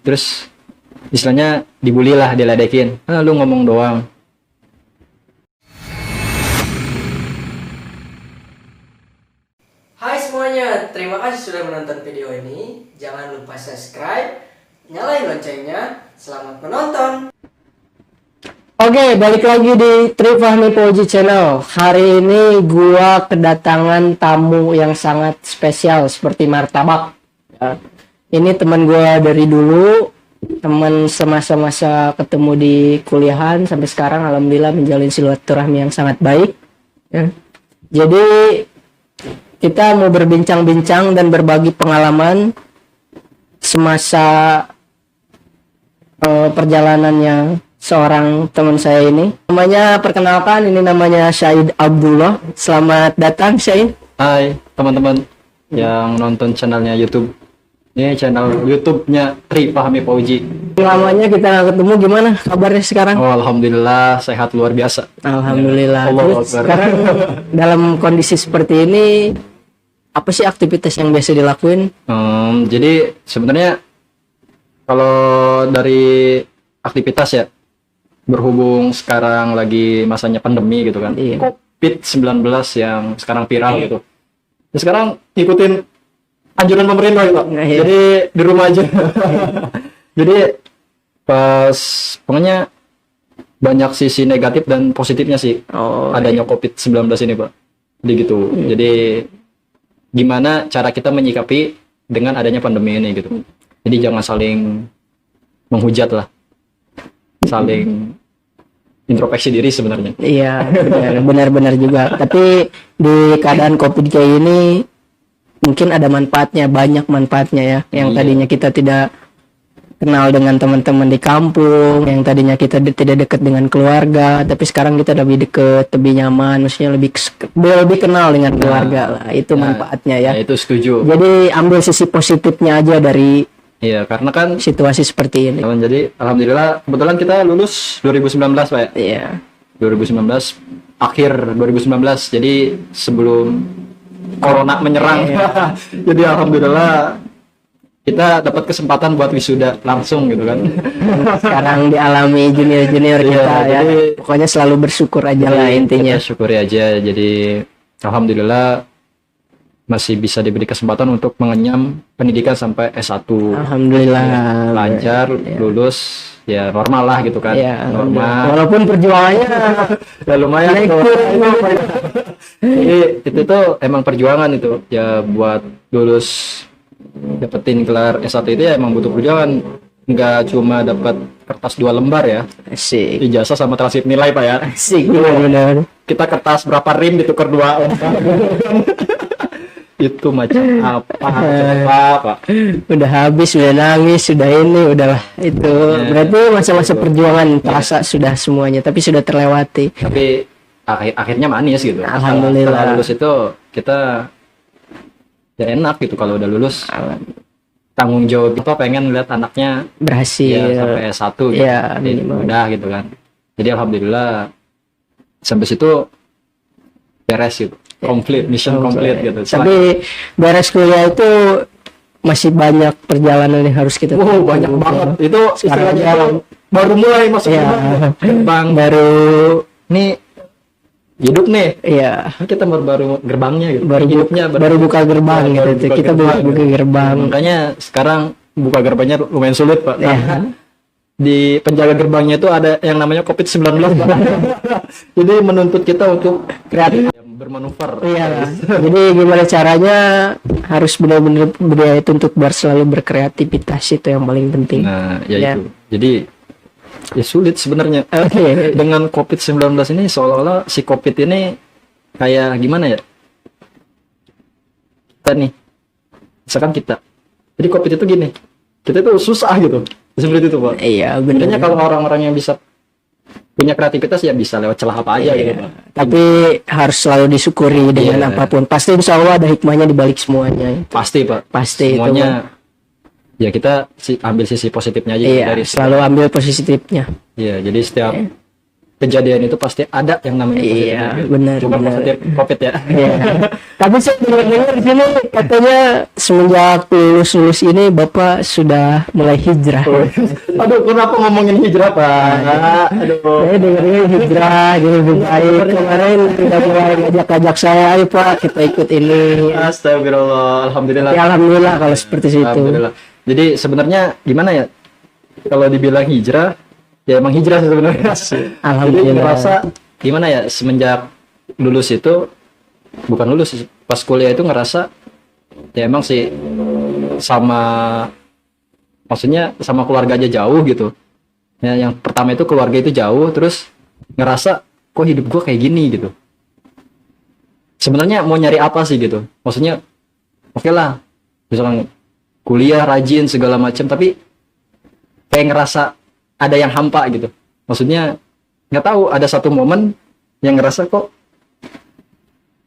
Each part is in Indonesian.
Terus istilahnya dibully lah, diledekin. Lu ngomong doang. Hai semuanya, terima kasih sudah menonton video ini. Jangan lupa subscribe, nyalain loncengnya. Selamat menonton. Oke, balik lagi di Tri Fahmi Fauzi Channel. Hari ini gua kedatangan tamu yang sangat spesial seperti martabak. Ya. Ini teman gua dari dulu, teman semasa-masa ketemu di kuliahan sampai sekarang alhamdulillah menjalin silaturahmi yang sangat baik. Ya. Jadi kita mau berbincang-bincang dan berbagi pengalaman semasa perjalanannya seorang teman saya ini. Namanya, perkenalkan, ini namanya Syahid Abdullah. Selamat datang Syahid. Hai teman-teman yang nonton channelnya YouTube. Ini channel YouTube-nya Tri Fahmi Fauzi. Lamanya kita nggak ketemu, gimana kabarnya sekarang? Oh, alhamdulillah sehat luar biasa. Alhamdulillah. Allah Terus Akbar. sekarang dalam kondisi seperti ini, apa sih aktivitas yang biasa dilakuin? Jadi sebenarnya kalau dari aktivitas ya, berhubung sekarang lagi masanya pandemi gitu kan, Iya. COVID-19 yang sekarang viral gitu. Ya, sekarang ikutin anjuran pemerintah gitu. Nah, iya. Jadi di rumah aja. Jadi pas pokoknya banyak sisi negatif dan positifnya sih Oh, adanya COVID-19 ini, Pak. Jadi gitu. Jadi gimana cara kita menyikapi dengan adanya pandemi ini gitu. Jadi jangan saling menghujat lah. Saling introspeksi diri sebenarnya. iya, benar-benar juga. Tapi di keadaan COVID kayak ini mungkin ada manfaatnya, banyak manfaatnya ya. Yang Iya. tadinya kita tidak kenal dengan teman-teman di kampung, yang tadinya kita tidak dekat dengan keluarga, tapi sekarang kita lebih dekat, lebih nyaman, maksudnya lebih kenal dengan keluarga lah. Itu manfaatnya ya. Nah, itu setuju. Jadi ambil sisi positifnya aja dari Iya, karena kan situasi seperti ini. jadi alhamdulillah kebetulan kita lulus 2019, Pak ya. Iya. 2019 akhir 2019. Jadi sebelum corona menyerang. Jadi alhamdulillah kita dapat kesempatan buat wisuda langsung gitu kan. Sekarang dialami junior-junior Iya, kita ya. jadi- Pokoknya selalu bersyukur aja lah intinya. Kita syukuri aja. Jadi alhamdulillah masih bisa diberi kesempatan untuk mengenyam pendidikan sampai S1. Alhamdulillah. Lancar, lulus, ya normal lah gitu kan. Ya, Normal. walaupun perjuangannya Ya lumayan naik tuh. turun. Jadi itu tuh emang perjuangan itu. Ya buat lulus dapetin gelar S1 itu ya emang butuh perjuangan. Nggak cuma dapat kertas 2 lembar ya. Asik. Ijazah sama transkrip nilai, Pak ya. Asik benar-benar. Kita kertas berapa rim ditukar 2 lembar. Itu macam apa, Pak? Udah habis, udah nangis, sudah ini, udahlah itu. Berarti masa-masa perjuangan terasa sudah semuanya, tapi sudah terlewati. Tapi akhirnya manis gitu. Alhamdulillah. Setelah lulus itu kita ya enak gitu kalau udah lulus. Tanggung jawab apa pengen lihat anaknya Berhasil. ya sampai S1 gitu. Iya, Jadi minimal. udah gitu kan. Jadi alhamdulillah sampai situ beres gitu. Complete, mission complete gitu. Tapi beres kuliah itu masih banyak perjalanan yang harus kita Wow, tempuh. banyak banget. Itu Sekarang istilahnya jarang. itu baru mulai masuk Iya. gerbang. Baru Nih hidup nih. iya, Kita baru gerbangnya gitu. baru hidupnya baru buka gerbang Baru gitu. buka Kita gerbang. buka gerbang. Makanya sekarang buka gerbangnya lumayan sulit, Pak. Iya. Karena di penjaga gerbangnya itu ada yang namanya COVID-19, Pak. Jadi menuntut kita untuk Kreatif. bermanuver. Iya. Jadi gimana caranya harus benar-benar budaya itu untuk selalu berkreativitas, itu yang paling penting. Nah, ya Ya. itu. Jadi ya sulit sebenarnya. Oke. Dengan COVID-19 ini seolah-olah si COVID ini kayak gimana ya? Kita nih, misalkan kita. Jadi COVID itu gini, kita itu susah gitu. Seperti itu, Pak. Iya, Sebenarnya benar. kalau orang-orang yang bisa punya kreativitas ya bisa lewat celah apa aja gitu, Pak. Tapi harus selalu disyukuri dengan Iya. apapun. Pasti insya Allah ada hikmahnya di balik semuanya. Pasti, Pak. Pasti itu. Semuanya ya kita ambil sisi positifnya aja Iya, dari selalu ambil positifnya. Iya, jadi setiap kejadian itu pasti ada yang namanya positif. Iya, benar, Bukan benar. positif COVID ya. Iya. Tapi saya dengar di sini katanya semenjak lulus ini Bapak sudah mulai hijrah. Aduh, kenapa ngomongin hijrah, Pak? Aduh. Saya dengar hijrah jadi lebih baik. Kemarin udah mulai ngajak-ngajak saya, ayo Pak kita ikut ini. Astagfirullah, alhamdulillah. Ya, alhamdulillah kalau seperti itu. Alhamdulillah. Jadi sebenarnya gimana ya? Kalau dibilang hijrah, ya emang hijrah sih sebenarnya. Jadi Alhamdulillah. ngerasa gimana ya, semenjak lulus itu, bukan lulus sih, pas kuliah itu ngerasa ya emang sih sama, maksudnya sama keluarga aja jauh gitu. Ya, yang pertama itu keluarga itu jauh, terus ngerasa kok hidup gua kayak gini gitu. Sebenarnya mau nyari apa sih gitu? Maksudnya oke lah, misalkan kuliah rajin segala macam, tapi kayak ngerasa ada yang hampa gitu. Maksudnya nggak tahu, ada satu momen yang ngerasa kok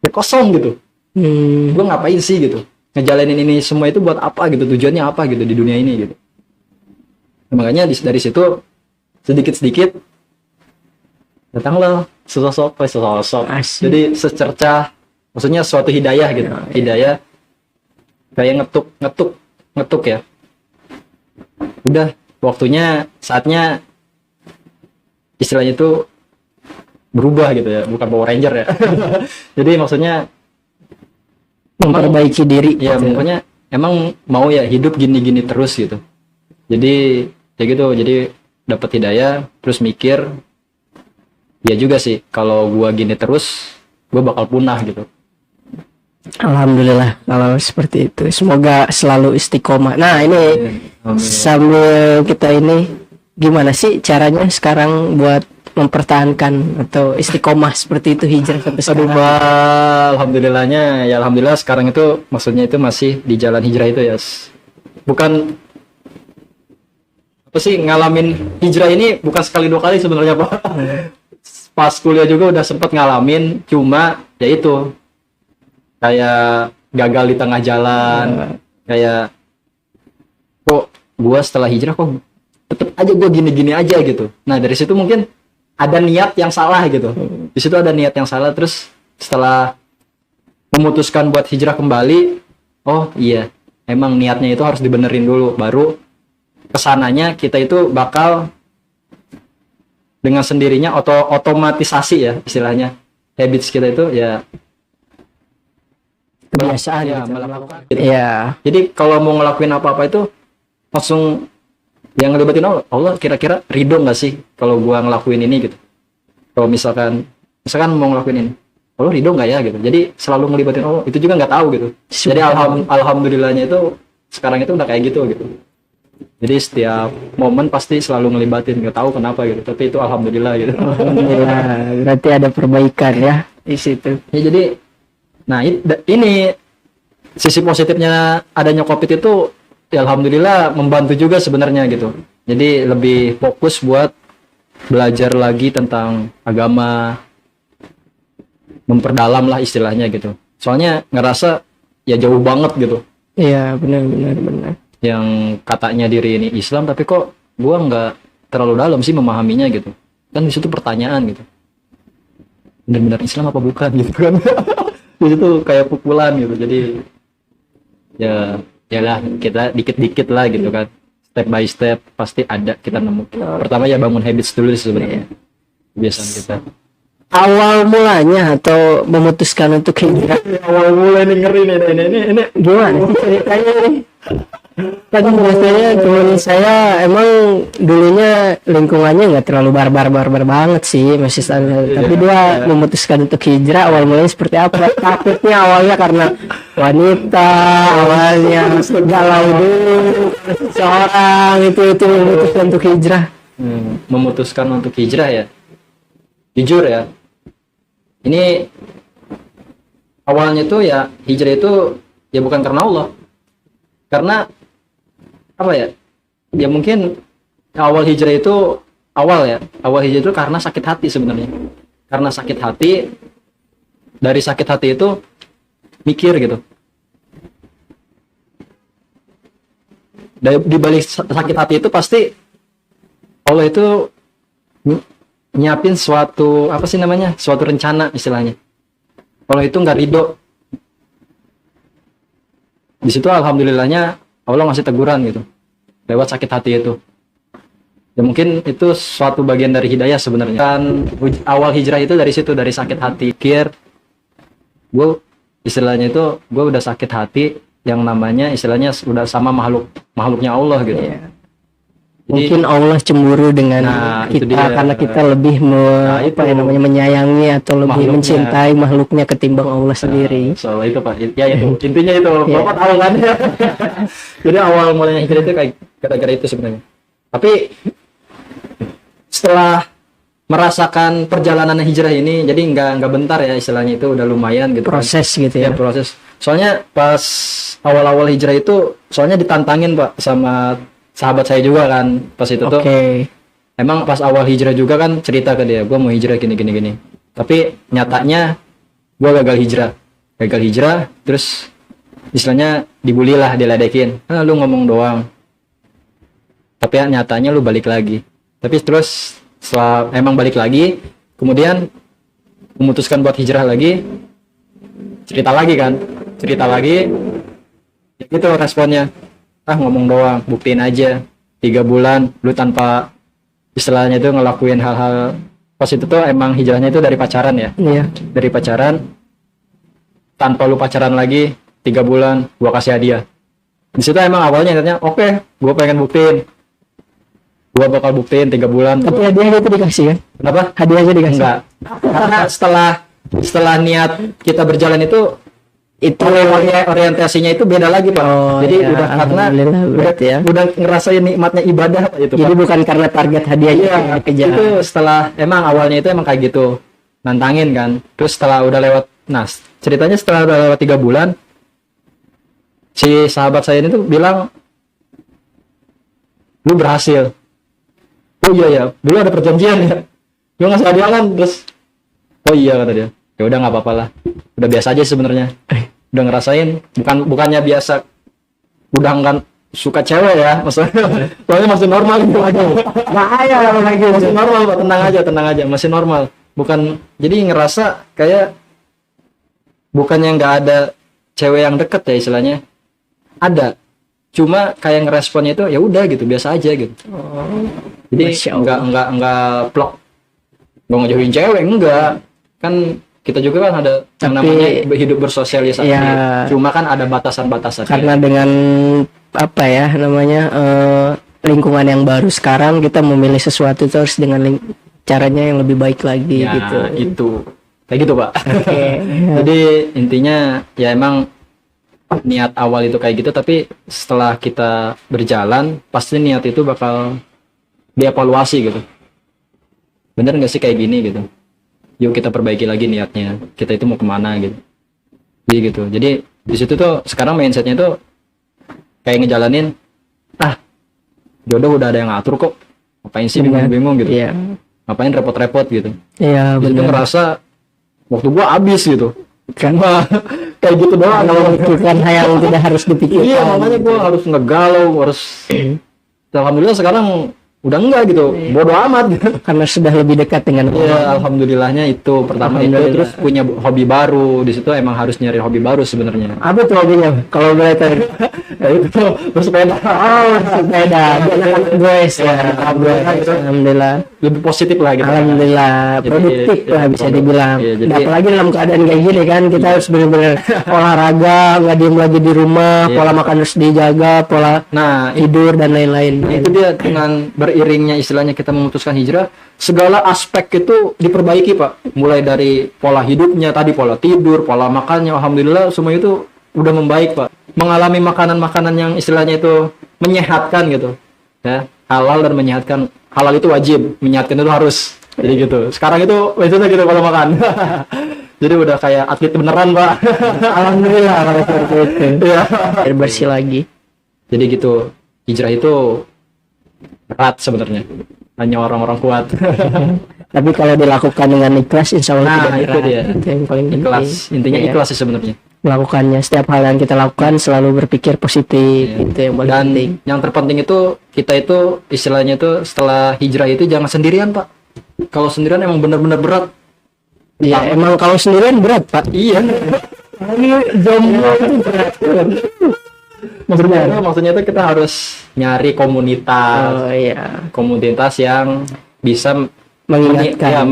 ya kosong gitu. Gue ngapain sih gitu? Ngejalanin ini semua itu buat apa gitu? Tujuannya apa gitu di dunia ini gitu? Nah, makanya dari situ sedikit-sedikit datanglah sosok. Asik. Jadi secercah, maksudnya suatu hidayah gitu. Hidayah kayak ngetuk ya. Udah waktunya, saatnya istilahnya itu berubah gitu ya, bukan Power Ranger ya. Jadi maksudnya Memperbaiki diri. ya gitu. pokoknya emang mau ya hidup gini-gini terus gitu. Jadi ya gitu, jadi dapat hidayah, terus mikir ya juga sih kalau gua gini terus gua bakal punah gitu. Alhamdulillah kalau seperti itu. Semoga selalu istiqomah. Nah ini Alhamdulillah. sambil kita ini gimana sih caranya sekarang buat mempertahankan atau istiqomah seperti itu hijrah sampai Aduh, sekarang? Mbak, alhamdulillahnya ya, alhamdulillah sekarang itu maksudnya itu masih di jalan hijrah itu ya. Bukan apa sih, ngalamin hijrah ini bukan sekali dua kali sebenarnya, Pak. Pas kuliah juga udah sempet ngalamin, cuma ya itu kayak gagal di tengah jalan, kayak kok gua setelah hijrah kok tetep aja gua gini-gini aja gitu. Nah dari situ mungkin ada niat yang salah gitu. Di situ ada niat yang salah, terus setelah memutuskan buat hijrah kembali, oh iya, emang niatnya itu harus dibenerin dulu, baru kesananya kita itu bakal dengan sendirinya otomatisasi ya istilahnya, habits kita itu ya Kebiasaan ya, gitu. melakukan gitu. Iya. Jadi kalau mau ngelakuin apa-apa itu langsung yang ngelibatin Allah, kira-kira ridho nggak sih kalau gua ngelakuin ini gitu. Kalau misalkan mau ngelakuin ini, Allah ridho nggak ya gitu. Jadi selalu ngelibatin Allah, itu juga nggak tahu gitu. Jadi alhamdulillahnya itu sekarang itu udah kayak gitu gitu. Jadi setiap momen pasti selalu ngelibatin, nggak tahu kenapa gitu. Tapi itu alhamdulillah gitu. Alhamdulillah. Berarti ada perbaikan ya di situ. Ya, jadi nah ini sisi positifnya adanya COVID itu ya alhamdulillah membantu juga sebenarnya gitu. Jadi lebih fokus buat belajar lagi tentang agama, memperdalam lah istilahnya gitu. Soalnya ngerasa ya jauh banget gitu. Iya, benar. Yang katanya diri ini Islam tapi kok gua nggak terlalu dalam sih memahaminya gitu. Kan di situ pertanyaan gitu. Benar-benar Islam apa bukan gitu kan. Di situ kayak pukulan gitu. Jadi ya lah kita dikit-dikit lah gitu kan, step by step pasti ada kita nemu. Pertama ya bangun habits dulu sih sebenarnya, kebiasaan kita. Awal mulanya atau memutuskan untuk hijrah Awal mulai nih ngeri nih ini gimana sih ceritanya nih? Kan biasanya teman saya emang dulunya lingkungannya nggak terlalu barbar banget sih, masih standar. Tapi dia memutuskan untuk hijrah awal mulanya seperti apa? Takutnya awalnya karena wanita, awalnya galau dulu, seorang itu memutuskan untuk hijrah. Memutuskan untuk hijrah ya, jujur ya, ini awalnya tuh ya hijrah itu ya bukan karena Allah, karena apa ya, ya mungkin awal hijrah itu karena sakit hati sebenarnya. Karena sakit hati, dari sakit hati itu mikir gitu, di balik sakit hati itu pasti Allah itu nyiapin suatu apa sih namanya, suatu rencana istilahnya. Kalau itu nggak ridho, di situ alhamdulillahnya Allah ngasih teguran gitu lewat sakit hati itu. Ya mungkin itu suatu bagian dari hidayah sebenarnya. Kan awal hijrah itu dari situ, dari sakit hati. Pikir gue istilahnya itu gue udah sakit hati yang namanya istilahnya udah sama makhluknya Allah gitu. Iya. Jadi, Mungkin Allah cemburu dengan itu kita dia. karena kita lebih itu. menyayangi atau lebih Makhluknya. mencintai makhluknya ketimbang Allah sendiri. soal itu Pak, ya itu intinya itu. Bapak tahu kan. Jadi awal mulanya hijrah itu kayak gara-gara itu sebenarnya. Tapi setelah merasakan perjalanan hijrah ini, jadi nggak bentar ya istilahnya, itu udah lumayan gitu kan. Proses gitu Ya, ya. proses. Soalnya pas awal-awal hijrah itu soalnya ditantangin Pak sama sahabat saya juga kan pas itu tuh. Oke. Emang pas awal hijrah juga kan cerita ke dia, gue mau hijrah gini. Tapi nyatanya gue gagal hijrah, terus istilahnya dibully lah, diledekin. Lu ngomong doang. Tapi ya, nyatanya lu balik lagi. Tapi terus setelah emang balik lagi, kemudian memutuskan buat hijrah lagi, cerita lagi, itu responnya. Ngomong doang, buktiin aja. 3 bulan lu tanpa istilahnya itu ngelakuin hal-hal. Pas itu tuh emang hijrahnya itu dari pacaran ya. Iya. Dari pacaran, tanpa lu pacaran lagi 3 bulan gua kasih hadiah. Di situ emang awalnya intinya oke, gua pengen buktiin. Gua bakal buktiin 3 bulan. Tapi hadiahnya itu dikasih kan? Kenapa? Hadiahnya dikasih. Enggak. Karena setelah niat kita berjalan itu orientasinya itu beda lagi Pak. Oh, jadi ya, udah karena alhamdulillah berarti ya. udah ngerasain nikmatnya ibadah Pak, itu Pak. Jadi bukan karena target hadiahnya Iya, yang dikejar. itu setelah emang awalnya itu emang kayak gitu, nantangin kan. Terus setelah udah lewat, ceritanya setelah udah lewat 3 bulan, si sahabat saya ini tuh bilang, lu berhasil. Oh iya ya, dulu ada perjanjian ya, lu ngasih hadiah kan. Terus oh iya kata dia, ya udah nggak apa-apa lah, udah biasa aja sebenarnya. Udah ngerasain, bukannya biasa, udah nggak suka cewek ya, maksudnya soalnya masih normal gitu aja. Bahaya kalau kayak gitu. Masih normal Pak, tenang aja, masih normal. Bukan, jadi ngerasa kayak bukannya nggak ada cewek yang deket ya istilahnya, ada, cuma kayak ngeresponnya itu ya udah gitu, biasa aja gitu. Jadi Masya Allah. nggak plok, nggak ngejauhin cewek, enggak. Kan kita juga kan ada yang Tapi, namanya hidup bersosialisasi. ya, Cuma kan ada batasan-batasan. Karena dengan apa ya namanya lingkungan yang baru sekarang, kita memilih sesuatu terus dengan caranya yang lebih baik lagi ya, gitu. itu kayak gitu Pak. Oke. Jadi intinya ya emang niat awal itu kayak gitu, tapi setelah kita berjalan pasti niat itu bakal dievaluasi gitu. Bener nggak sih kayak gini gitu? Yuk kita perbaiki lagi niatnya. Kita itu mau kemana gitu. Jadi gitu. Jadi di situ tuh sekarang mindsetnya tuh kayak ngejalanin, jodoh udah ada yang ngatur kok. Ngapain sih bingung-bingung gitu? Iya. Ngapain repot-repot gitu? Iya, Di situ benar. ngerasa waktu gua habis gitu. Kan Kayak gitu doang. memikirkan hal yang tidak harus dipikirkan. Iya, makanya gua harus ngegalau, harus. Alhamdulillah sekarang udah enggak gitu, bodo amat gitu. Karena sudah lebih dekat dengan Allah. Iya, alhamdulillahnya itu pertama itu, Alhamdulillah. terus punya hobi baru. Di situ emang harus nyari hobi baru sebenarnya. Apa tuh hobinya? Kalau boleh tahu. Ya itu bersepeda. Oh, sepeda. Anak-anak boys ya. Boys. Alhamdulillah. Lebih positif lah gitu. Alhamdulillah, Jadi, produktif ya, lah bisa dibilang. iya, jadi- Nah, apalagi dalam keadaan kayak gini kan, kita harus benar-benar olahraga, nggak diem lagi di rumah, Iya. pola makan harus dijaga, pola Nah, tidur dan lain-lain. itu dia, dengan beriringnya istilahnya kita memutuskan hijrah, segala aspek itu diperbaiki Pak. Mulai dari pola hidupnya tadi, pola tidur, pola makannya, alhamdulillah semua itu udah membaik Pak. Mengalami makanan-makanan yang istilahnya itu menyehatkan gitu ya, halal dan menyehatkan. Halal itu wajib, menyehatkan itu harus. Jadi gitu. Sekarang itu biasanya gitu kalau makan. Jadi udah kayak atlet beneran Pak. Alhamdulillah kalau seperti itu. Iya. Biar bersih lagi. Jadi gitu, hijrah itu berat sebenarnya, hanya orang-orang kuat. Tapi kalau dilakukan dengan ikhlas, insya Allah Nah, tidak itu berat. dia. Itu yang paling penting. Ikhlas, intinya Iya. ikhlas sih sebenarnya. Melakukannya, setiap hal yang kita lakukan selalu berpikir positif. Iya. Itu yang paling Dan penting. yang terpenting itu kita itu istilahnya itu setelah hijrah itu jangan sendirian Pak. kalau sendirian emang bener-bener berat. Ya emang kalau sendirian berat Pak. Iya. Ini jomblo itu berat. Maksudnya itu kita harus nyari komunitas. Oh iya. Komunitas yang bisa Mengingatkan.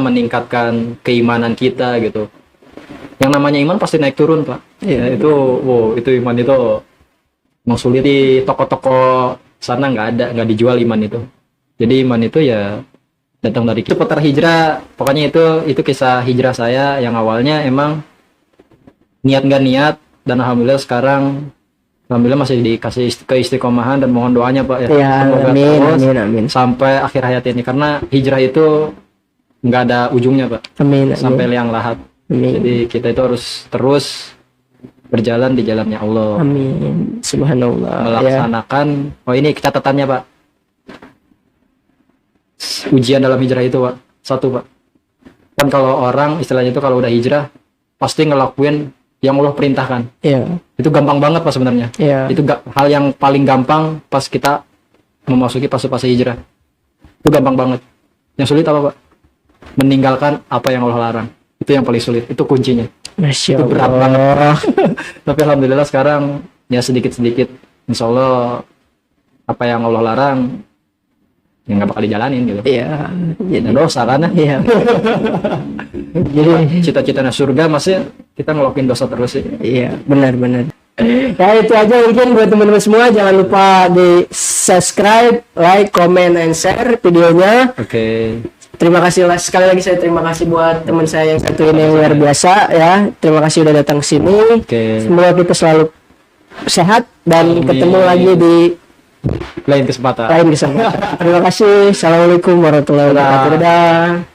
meningkatkan keimanan kita gitu. Yang namanya iman pasti naik turun, Pak. Iya. Ya, itu iman itu emang sulit di toko-toko sana, nggak dijual iman itu. Jadi iman itu ya datang dari itu putar hijrah. Pokoknya itu kisah hijrah saya yang awalnya emang niat nggak niat, dan alhamdulillah sekarang masih dikasih keistiqomahan, dan mohon doanya Pak ya. Ya, Semoga amin, terus amin. sampai akhir hayat ini, karena hijrah itu nggak ada ujungnya Pak, Amin. sampai liang lahat. Amin. Jadi kita itu harus terus berjalan di jalannya Allah, Amin. Subhanallah. Ya. melaksanakan. Oh ini catatannya Pak, ujian dalam hijrah itu Pak, satu Pak, kan kalau orang istilahnya itu kalau udah hijrah pasti ngelakuin yang Allah perintahkan. Ya. Itu gampang banget Pak sebenarnya. Ya. Itu hal yang paling gampang pas kita memasuki fase-fase hijrah. Itu gampang banget. Yang sulit apa Pak? Meninggalkan apa yang Allah larang. Itu yang paling sulit. Itu kuncinya. Masya Itu berat Allah. Tapi alhamdulillah sekarang ya sedikit-sedikit, insya Allah apa yang Allah larang ya nggak bakal dijalanin gitu. Iya. Dan dosa kan? Iya. Jadi cita-citanya surga masih kita ngelokin dosa terus sih. Iya, benar-benar. Ya itu aja mungkin buat teman-teman semua. Jangan lupa di subscribe, like, comment, and share videonya. Oke. Terima kasih sekali lagi, saya terima kasih buat teman saya yang satu ini yang luar biasa ya. Terima kasih udah datang ke sini. Oke. Semoga kita selalu sehat dan Amin. ketemu lagi di Lain kesempatan. lain kesempatan. Terima kasih. Assalamualaikum warahmatullahi wabarakatuh. Dadah.